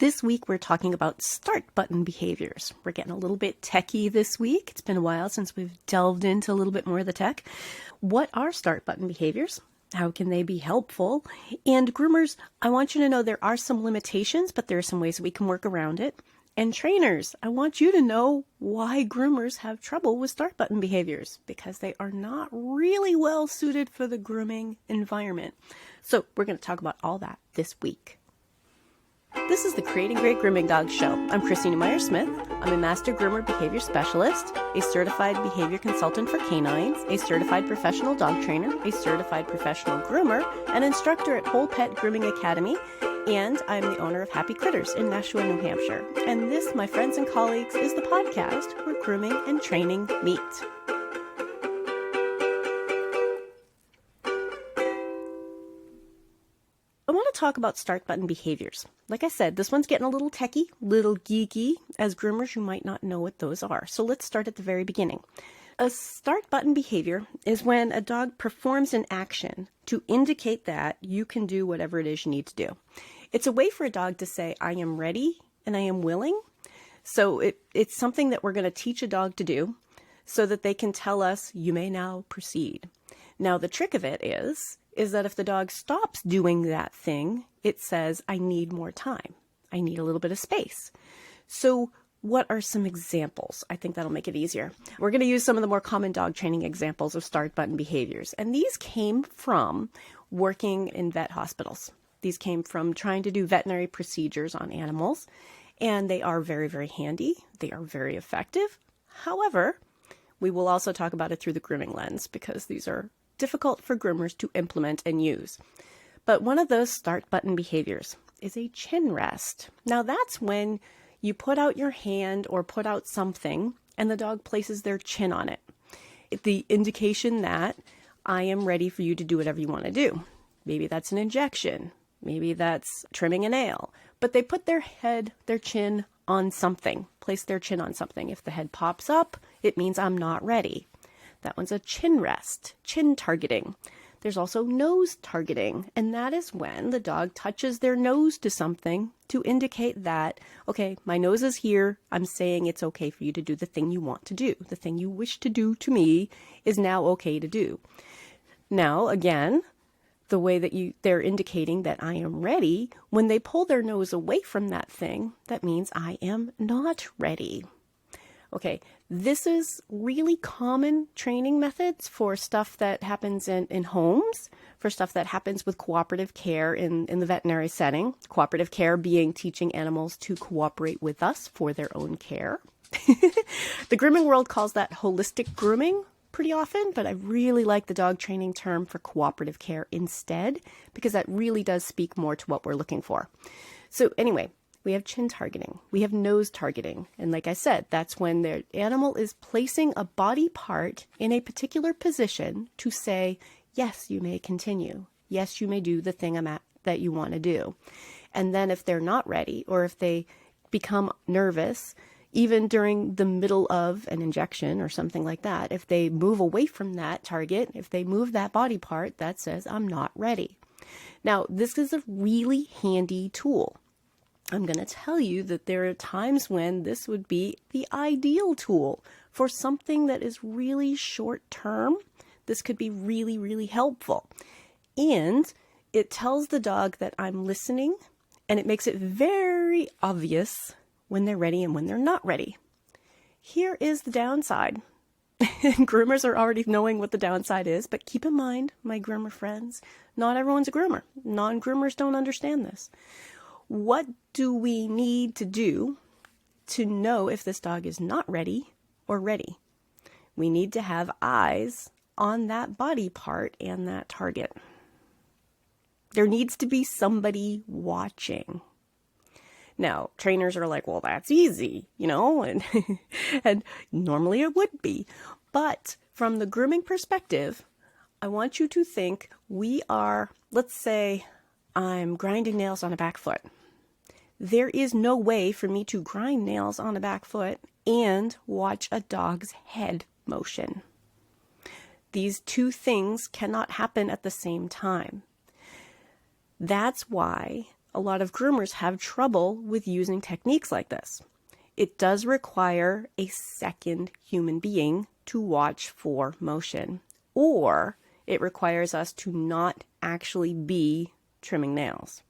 This week, we're talking about start button behaviors. We're getting a little bit techie this week. It's been a while since we've delved into a little bit more of the tech. What are start button behaviors? How can they be helpful? And groomers, I want you to know there are some limitations, but there are some ways we can work around it. And trainers, I want you to know why groomers have trouble with start button behaviors, because they are not really well suited for the grooming environment. So we're going to talk about all that this week. This is the Creating Great Grooming Dogs Show. I'm Christina Meyer-Smith. I'm a Master Groomer Behavior Specialist, a Certified Behavior Consultant for Canines, a Certified Professional Dog Trainer, a Certified Professional Groomer, an instructor at Whole Pet Grooming Academy, and I'm the owner of Happy Critters in Nashua, New Hampshire. And this, my friends and colleagues, is the podcast where grooming and training meet. I want to talk about start button behaviors. Like I said, this one's getting a little techie, little geeky. As groomers, you might not know what those are. So let's start at the very beginning. A start button behavior is when a dog performs an action to indicate that you can do whatever it is you need to do. It's a way for a dog to say, I am ready and I am willing. So it's something that we're going to teach a dog to do so that they can tell us, you may now proceed. Now, the trick of it is that if the dog stops doing that thing, it says, I need more time. I need a little bit of space. So what are some examples? I think that'll make it easier. We're going to use some of the more common dog training examples of start button behaviors. And these came from working in vet hospitals. These came from trying to do veterinary procedures on animals. And they are very, very handy. They are very effective. However, we will also talk about it through the grooming lens because these are difficult for groomers to implement and use. But one of those start button behaviors is a chin rest. Now that's when you put out your hand or put out something and the dog places their chin on it. The indication that I am ready for you to do whatever you want to do. Maybe that's an injection. Maybe that's trimming a nail. But they put their chin on something, place their chin on something. If the head pops up, it means I'm not ready. That one's a chin rest, chin targeting. There's also nose targeting, and that is when the dog touches their nose to something to indicate that, okay, my nose is here. I'm saying it's okay for you to do the thing you want to do. The thing you wish to do to me is now okay to do. Now, again, the way that they're indicating that I am ready, when they pull their nose away from that thing, that means I am not ready. Okay, this is really common training methods for stuff that happens in homes, for stuff that happens with cooperative care in the veterinary setting. Cooperative care being teaching animals to cooperate with us for their own care. The grooming world calls that holistic grooming pretty often, but I really like the dog training term for cooperative care instead, because that really does speak more to what we're looking for. So anyway, we have chin targeting, we have nose targeting. And like I said, that's when the animal is placing a body part in a particular position to say, yes, you may continue. Yes, you may do the thing that you want to do. And then if they're not ready, or if they become nervous, even during the middle of an injection or something like that, if they move away from that target, if they move that body part, that says, I'm not ready. Now, this is a really handy tool. I'm going to tell you that there are times when this would be the ideal tool for something that is really short term. This could be really, really helpful. And it tells the dog that I'm listening, and it makes it very obvious when they're ready and when they're not ready. Here is the downside. Groomers are already knowing what the downside is, but keep in mind, my groomer friends, not everyone's a groomer. Non-groomers don't understand this. What do we need to do to know if this dog is not ready or ready? We need to have eyes on that body part and that target. There needs to be somebody watching. Now, trainers are like, well, that's easy, and, and normally it would be. But from the grooming perspective, I want you to think let's say I'm grinding nails on a back foot. There is no way for me to grind nails on a back foot and watch a dog's head motion. These two things cannot happen at the same time. That's why a lot of groomers have trouble with using techniques like this. It does require a second human being to watch for motion, or it requires us to not actually be trimming nails.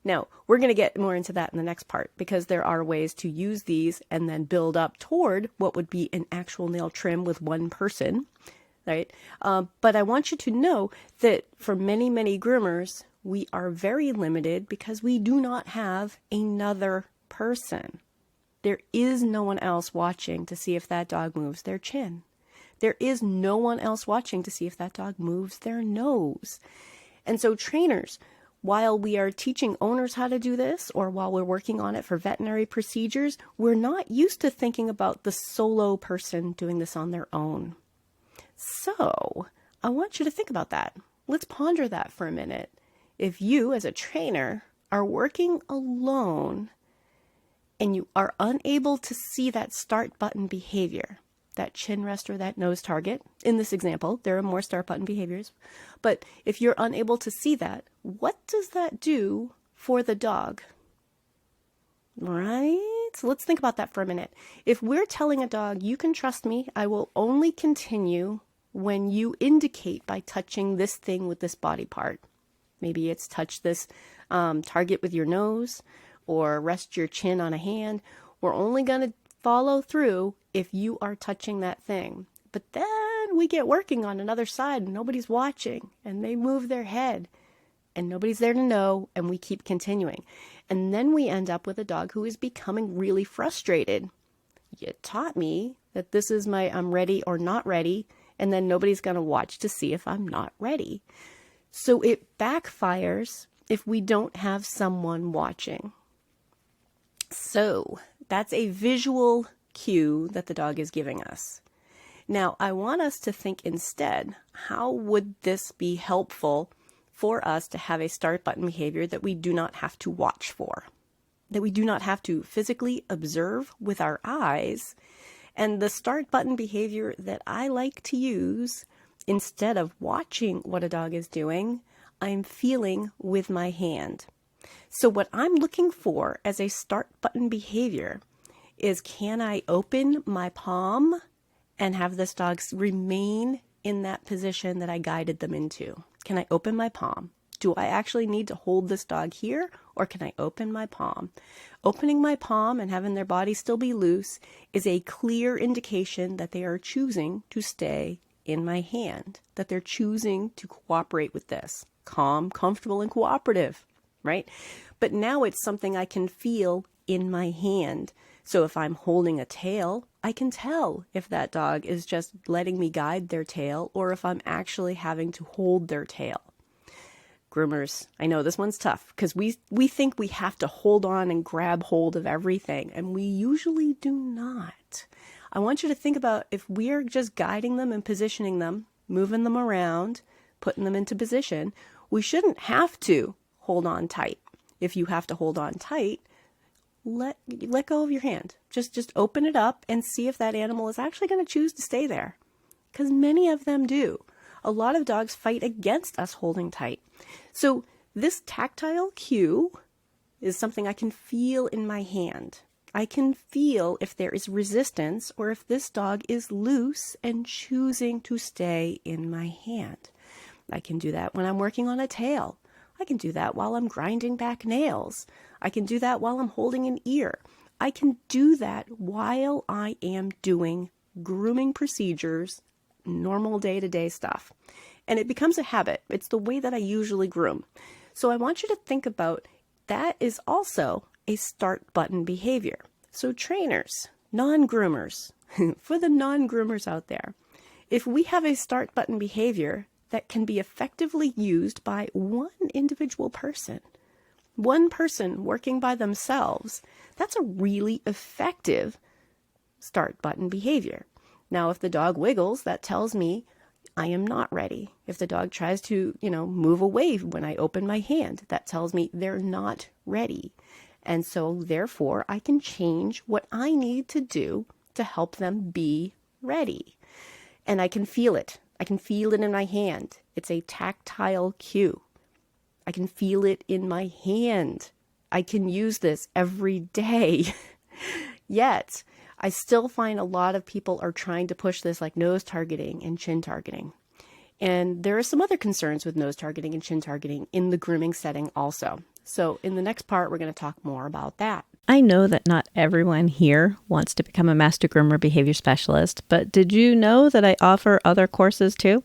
Now, we're going to get more into that in the next part, because there are ways to use these and then build up toward what would be an actual nail trim with one person, right? But I want you to know that for many, many groomers, we are very limited because we do not have another person. There is no one else watching to see if that dog moves their chin. There is no one else watching to see if that dog moves their nose. And so trainers, while we are teaching owners how to do this, or while we're working on it for veterinary procedures, we're not used to thinking about the solo person doing this on their own. So I want you to think about that. Let's ponder that for a minute. If you, as a trainer, are working alone and you are unable to see that start button behavior, that chin rest or that nose target, in this example, there are more start button behaviors, but if you're unable to see that, what does that do for the dog? Right? So let's think about that for a minute. If we're telling a dog, you can trust me, I will only continue when you indicate by touching this thing with this body part. Maybe it's touch this target with your nose, or rest your chin on a hand. We're only going to follow through if you are touching that thing. But then we get working on another side and nobody's watching, and they move their head and nobody's there to know, and we keep continuing. And then we end up with a dog who is becoming really frustrated. You taught me that this is my I'm ready or not ready, and then nobody's going to watch to see if I'm not ready. So it backfires if we don't have someone watching. So that's a visual cue that the dog is giving us. Now, I want us to think instead, how would this be helpful for us to have a start button behavior that we do not have to watch for, that we do not have to physically observe with our eyes? And the start button behavior that I like to use, instead of watching what a dog is doing, I'm feeling with my hand. So what I'm looking for as a start button behavior is, can I open my palm and have this dog remain in that position that I guided them into? Can I open my palm? Do I actually need to hold this dog here, or can I open my palm? Opening my palm and having their body still be loose is a clear indication that they are choosing to stay in my hand, that they're choosing to cooperate with this. Calm, comfortable, and cooperative, right? But now it's something I can feel in my hand. So if I'm holding a tail, I can tell if that dog is just letting me guide their tail, or if I'm actually having to hold their tail. Groomers, I know this one's tough, because we think we have to hold on and grab hold of everything, and we usually do not. I want you to think about, if we are just guiding them and positioning them, moving them around, putting them into position, we shouldn't have to hold on tight. If you have to hold on tight, let go of your hand. Just open it up and see if that animal is actually going to choose to stay there, because many of them do. A lot of dogs fight against us holding tight. So this tactile cue is something I can feel in my hand. I can feel if there is resistance, or if this dog is loose and choosing to stay in my hand. I can do that when I'm working on a tail. I can do that while I'm grinding back nails. I can do that while I'm holding an ear. I can do that while I am doing grooming procedures, normal day-to-day stuff. And it becomes a habit. It's the way that I usually groom. So I want you to think about that is also a start button behavior. So trainers, non-groomers, for the non-groomers out there, if we have a start button behavior that can be effectively used by one individual person, one person working by themselves, that's a really effective start button behavior. Now, if the dog wiggles, that tells me I am not ready. If the dog tries to, move away when I open my hand, that tells me they're not ready. And so therefore, I can change what I need to do to help them be ready. And I can feel it. I can feel it in my hand. It's a tactile cue. I can feel it in my hand. I can use this every day. Yet, I still find a lot of people are trying to push this like nose targeting and chin targeting. And there are some other concerns with nose targeting and chin targeting in the grooming setting also. So in the next part, we're going to talk more about that. I know that not everyone here wants to become a master groomer behavior specialist, but did you know that I offer other courses too?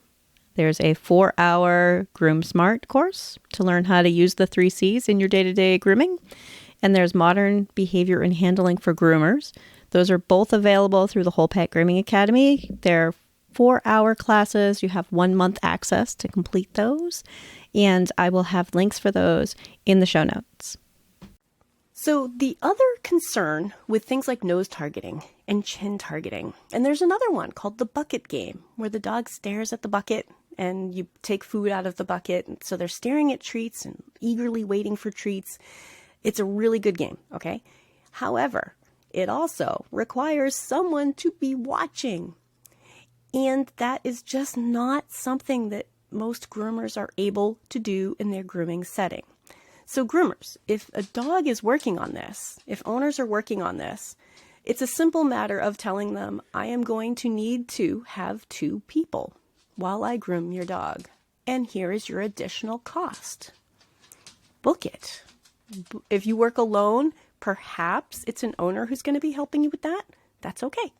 There's a 4-hour Groom Smart course to learn how to use the 3 C's in your day-to-day grooming. And there's Modern Behavior and Handling for Groomers. Those are both available through the Whole Pet Grooming Academy. They're 4-hour classes. You have 1 month access to complete those. And I will have links for those in the show notes. So the other concern with things like nose targeting and chin targeting, and there's another one called the bucket game, where the dog stares at the bucket and you take food out of the bucket. And so they're staring at treats and eagerly waiting for treats. It's a really good game, okay? However, it also requires someone to be watching. And that is just not something that most groomers are able to do in their grooming setting. So groomers, if a dog is working on this, if owners are working on this, it's a simple matter of telling them, I am going to need to have 2 people while I groom your dog. And here is your additional cost. Book it. If you work alone, perhaps it's an owner who's going to be helping you with that. That's okay.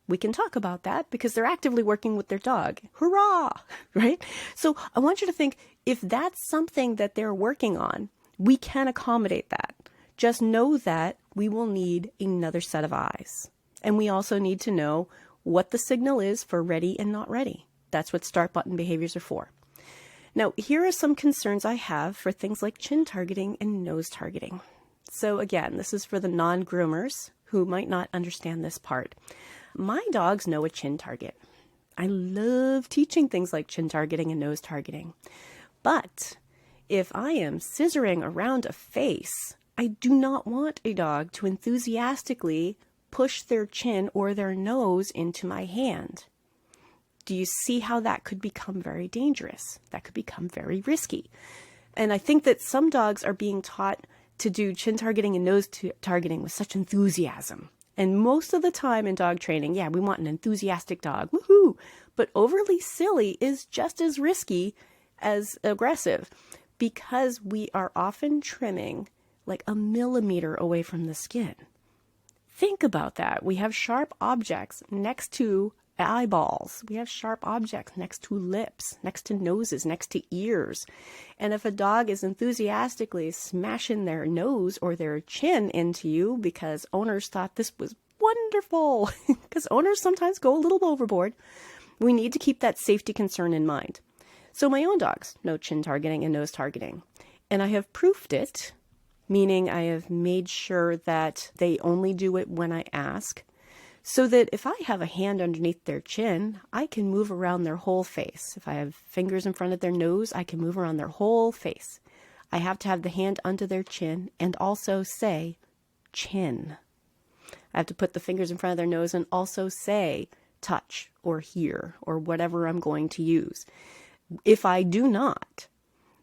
We can talk about that because they're actively working with their dog. Hurrah! Right? So I want you to think, if that's something that they're working on, we can accommodate that. Just know that we will need another set of eyes. And we also need to know what the signal is for ready and not ready. That's what start button behaviors are for. Now, here are some concerns I have for things like chin targeting and nose targeting. So again, this is for the non-groomers who might not understand this part. My dogs know a chin target. I love teaching things like chin targeting and nose targeting. But if I am scissoring around a face, I do not want a dog to enthusiastically push their chin or their nose into my hand. Do you see how that could become very dangerous? That could become very risky. And I think that some dogs are being taught to do chin targeting and nose targeting with such enthusiasm. And most of the time in dog training, yeah, we want an enthusiastic dog. Woohoo! But overly silly is just as risky as aggressive because we are often trimming like a millimeter away from the skin. Think about that. We have sharp objects next to eyeballs. We have sharp objects next to lips, next to noses, next to ears. And if a dog is enthusiastically smashing their nose or their chin into you because owners thought this was wonderful, because owners sometimes go a little overboard, we need to keep that safety concern in mind. So my own dogs know chin targeting and nose targeting, and I have proofed it, meaning I have made sure that they only do it when I ask, so that if I have a hand underneath their chin, I can move around their whole face. If I have fingers in front of their nose, I can move around their whole face. I have to have the hand under their chin and also say, chin. I have to put the fingers in front of their nose and also say, touch or hear or whatever I'm going to use. If I do not,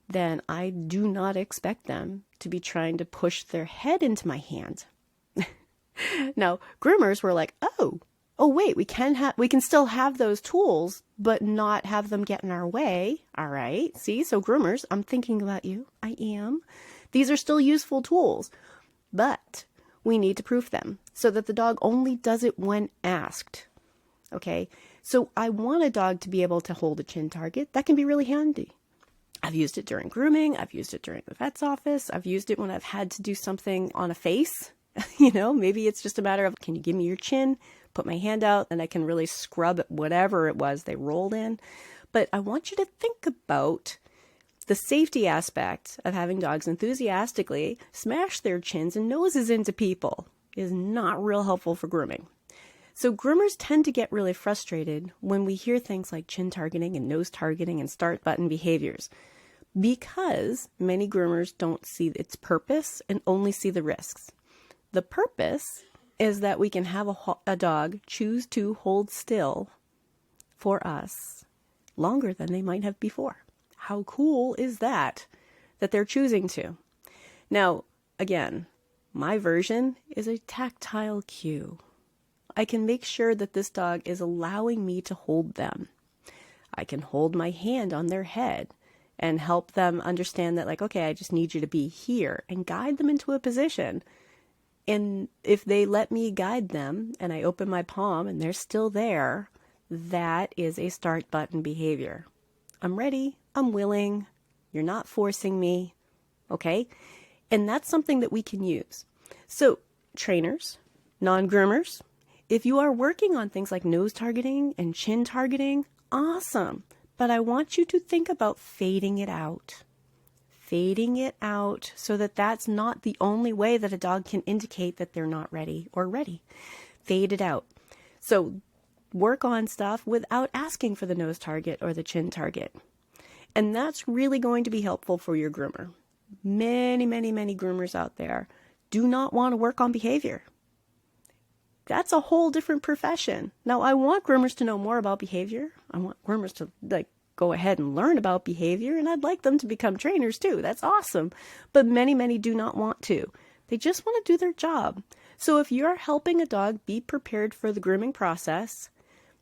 then I do not expect them to be trying to push their head into my hand. Now, groomers were like, oh wait, we can still have those tools, but not have them get in our way. All right. See, so groomers, I'm thinking about you. I am. These are still useful tools, but we need to proof them so that the dog only does it when asked. Okay. So I want a dog to be able to hold a chin target. That can be really handy. I've used it during grooming. I've used it during the vet's office. I've used it when I've had to do something on a face. Maybe it's just a matter of, can you give me your chin? Put my hand out and I can really scrub at whatever it was they rolled in. But I want you to think about the safety aspect of having dogs enthusiastically smash their chins and noses into people is not real helpful for grooming. So groomers tend to get really frustrated when we hear things like chin targeting and nose targeting and start button behaviors because many groomers don't see its purpose and only see the risks. The purpose is that we can have a dog choose to hold still for us longer than they might have before. How cool is that? that they're choosing to. Now, again, my version is a tactile cue. I can make sure that this dog is allowing me to hold them. I can hold my hand on their head and help them understand that, like, okay, I just need you to be here, and guide them into a position. And if they let me guide them and I open my palm and they're still there, that is a start button behavior. I'm ready. I'm willing. You're not forcing me. Okay? And that's something that we can use. So, trainers, non-groomers, if you are working on things like nose targeting and chin targeting, awesome. But I want you to think about fading it out. Fading it out so that that's not the only way that a dog can indicate that they're not ready or ready. Fade it out. So work on stuff without asking for the nose target or the chin target. And that's really going to be helpful for your groomer. Many, many, many groomers out there do not want to work on behavior. That's a whole different profession. Now, I want groomers to know more about behavior. I want groomers to go ahead and learn about behavior, and I'd like them to become trainers too. That's awesome. But many, many do not want to. They just want to do their job. So if you're helping a dog be prepared for the grooming process,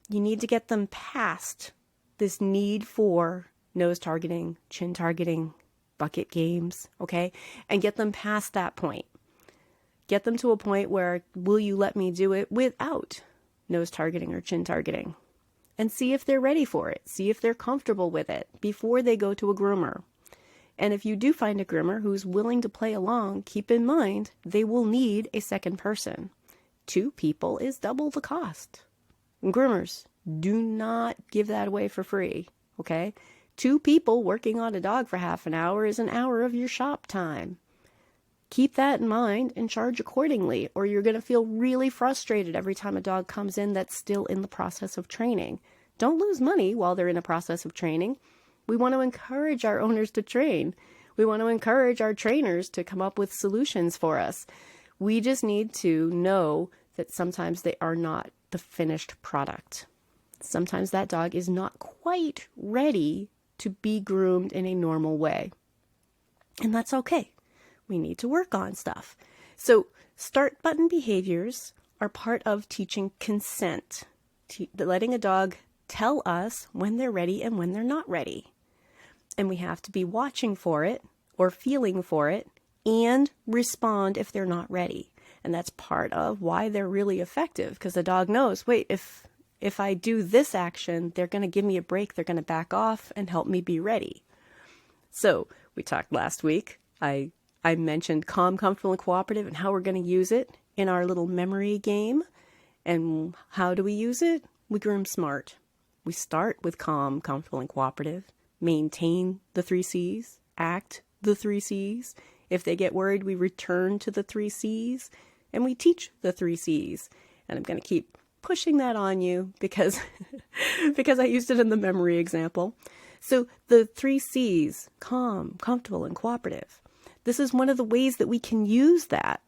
you need to get them past this need for nose targeting, chin targeting, bucket games, okay? And get them past that point. Get them to a point where, will you let me do it without nose targeting or chin targeting? And see if they're ready for it. See if they're comfortable with it before they go to a groomer. And if you do find a groomer who's willing to play along, keep in mind they will need a second person. 2 people is double the cost. And groomers, do not give that away for free, okay? 2 people working on a dog for half an hour is an hour of your shop time. Keep that in mind and charge accordingly, or you're going to feel really frustrated every time a dog comes in that's still in the process of training. Don't lose money while they're in a process of training. We want to encourage our owners to train. We want to encourage our trainers to come up with solutions for us. We just need to know that sometimes they are not the finished product. Sometimes that dog is not quite ready to be groomed in a normal way. And that's okay. We need to work on stuff. So start button behaviors are part of teaching consent, letting a dog tell us when they're ready and when they're not ready. And we have to be watching for it or feeling for it and respond if they're not ready. And that's part of why they're really effective, because the dog knows, wait, if I do this action, they're going to give me a break, they're going to back off and help me be ready. So we talked last week. I mentioned calm, comfortable, and cooperative and how we're going to use it in our little memory game. And how do we use it? We groom smart. We start with calm, comfortable, and cooperative. Maintain the 3 C's. Act the 3 C's. If they get worried, we return to the 3 C's. And we teach the 3 C's. And I'm going to keep pushing that on you because I used it in the memory example. So the 3 C's, calm, comfortable, and cooperative. This is one of the ways that we can use that.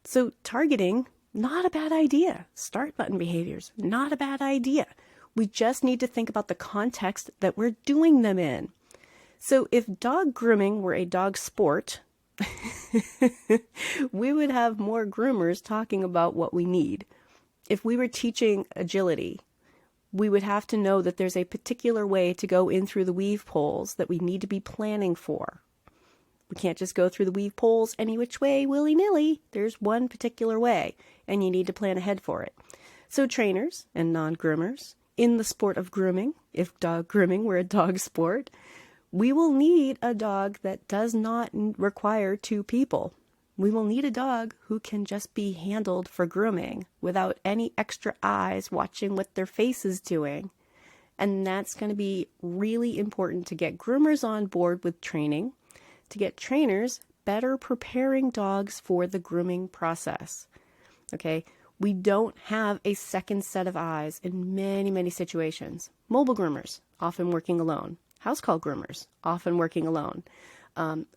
So targeting, not a bad idea. Start button behaviors, not a bad idea. We just need to think about the context that we're doing them in. So if dog grooming were a dog sport, we would have more groomers talking about what we need. If we were teaching agility, we would have to know that there's a particular way to go in through the weave poles that we need to be planning for. We can't just go through the weave poles any which way, willy-nilly. There's one particular way, and you need to plan ahead for it. So trainers and non-groomers, in the sport of grooming, if dog grooming were a dog sport, we will need a dog that does not require 2 people. We will need a dog who can just be handled for grooming without any extra eyes watching what their face is doing. And that's going to be really important to get groomers on board with training, to get trainers better preparing dogs for the grooming process. Okay, we don't have a second set of eyes in many, many situations. Mobile groomers, often working alone. House call groomers, often working alone.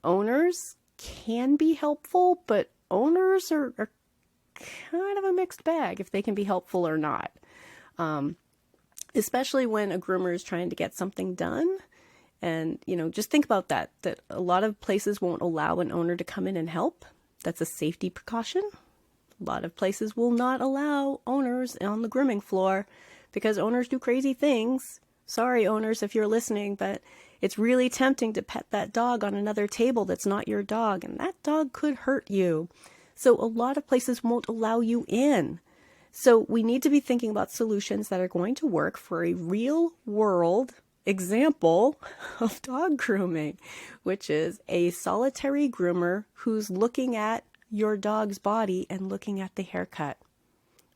Owners can be helpful, but owners are kind of a mixed bag if they can be helpful or not. Especially when a groomer is trying to get something done And, just think about that a lot of places won't allow an owner to come in and help. That's a safety precaution. A lot of places will not allow owners on the grooming floor because owners do crazy things. Sorry, owners, if you're listening, but it's really tempting to pet that dog on another table that's not your dog, and that dog could hurt you. So a lot of places won't allow you in. So we need to be thinking about solutions that are going to work for a real world example of dog grooming, which is a solitary groomer who's looking at your dog's body and looking at the haircut.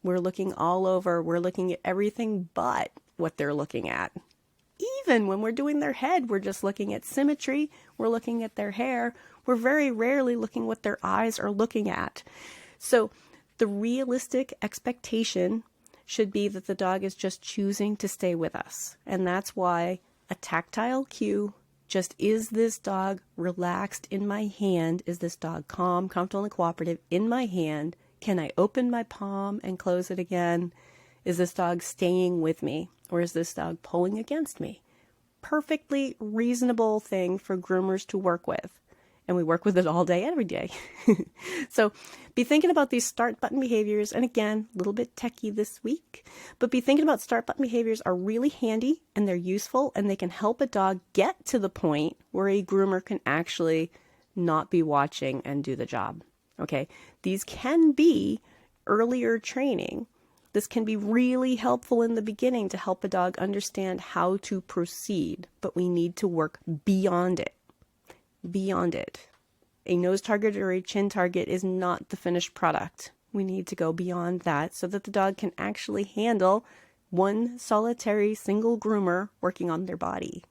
We're looking all over. We're looking at everything but what they're looking at. Even when we're doing their head, we're just looking at symmetry. We're looking at their hair. We're very rarely looking what their eyes are looking at. So the realistic expectation should be that the dog is just choosing to stay with us. And that's why a tactile cue, just is this dog relaxed in my hand? Is this dog calm, comfortable, and cooperative in my hand? Can I open my palm and close it again? Is this dog staying with me, or is this dog pulling against me? Perfectly reasonable thing for groomers to work with. And we work with it all day, every day. So be thinking about these start button behaviors. And again, a little bit techy this week, but be thinking about start button behaviors are really handy and they're useful and they can help a dog get to the point where a groomer can actually not be watching and do the job. Okay. These can be earlier training. This can be really helpful in the beginning to help a dog understand how to proceed, but we need to work beyond it. Beyond it. A nose target or a chin target is not the finished product. We need to go beyond that so that the dog can actually handle one solitary single groomer working on their body.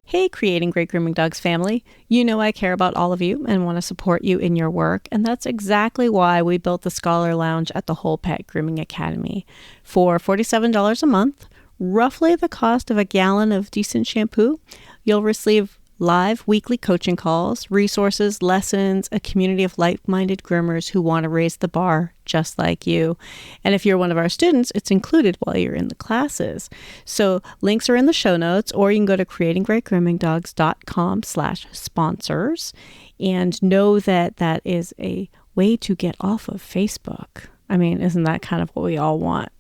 Hey, Creating Great Grooming Dogs family. You know I care about all of you and want to support you in your work, and that's exactly why we built the Scholar Lounge at the Whole Pet Grooming Academy. For $47 a month, roughly the cost of a gallon of decent shampoo, you'll receive live weekly coaching calls, resources, lessons, a community of like-minded groomers who want to raise the bar just like you. And if you're one of our students, it's included while you're in the classes. So links are in the show notes, or you can go to creatinggreatgroomingdogs.com/sponsors and know that that is a way to get off of Facebook. I mean, isn't that kind of what we all want?